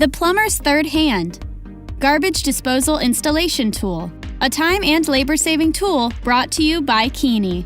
The plumber's third hand. Garbage disposal installation tool. A time and labor-saving tool brought to you by Keeney.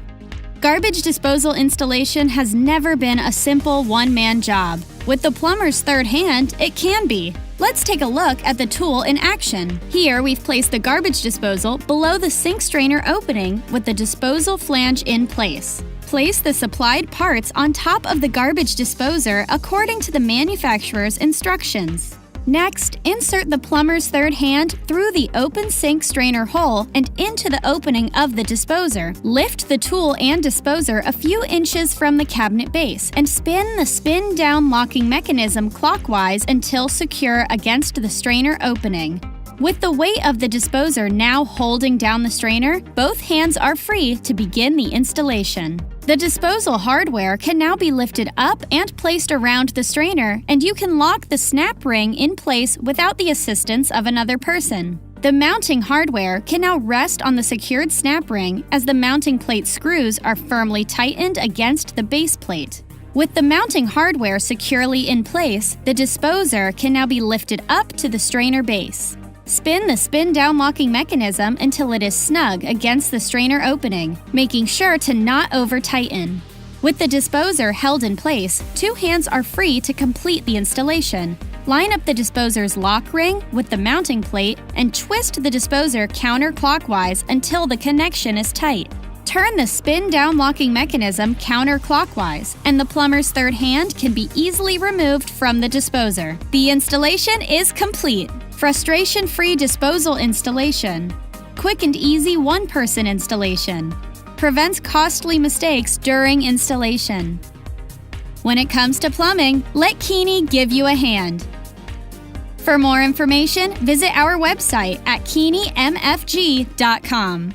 Garbage disposal installation has never been a simple one-man job. With the plumber's third hand, it can be. Let's take a look at the tool in action. Here, we've placed the garbage disposal below the sink strainer opening with the disposal flange in place. Place the supplied parts on top of the garbage disposer according to the manufacturer's instructions. Next, insert the plumber's third hand through the open sink strainer hole and into the opening of the disposer. Lift the tool and disposer a few inches from the cabinet base and spin the spin-down locking mechanism clockwise until secure against the strainer opening. With the weight of the disposer now holding down the strainer, both hands are free to begin the installation. The disposal hardware can now be lifted up and placed around the strainer, and you can lock the snap ring in place without the assistance of another person. The mounting hardware can now rest on the secured snap ring as the mounting plate screws are firmly tightened against the base plate. With the mounting hardware securely in place, the disposer can now be lifted up to the strainer base. Spin the spin-down locking mechanism until it is snug against the strainer opening, making sure to not over-tighten. With the disposer held in place, two hands are free to complete the installation. Line up the disposer's lock ring with the mounting plate and twist the disposer counterclockwise until the connection is tight. Turn the spin-down locking mechanism counterclockwise, and the plumber's third hand can be easily removed from the disposer. The installation is complete. Frustration-free disposal installation. Quick and easy one-person installation. Prevents costly mistakes during installation. When it comes to plumbing, let Keeney give you a hand. For more information, visit our website at KeeneyMFG.com.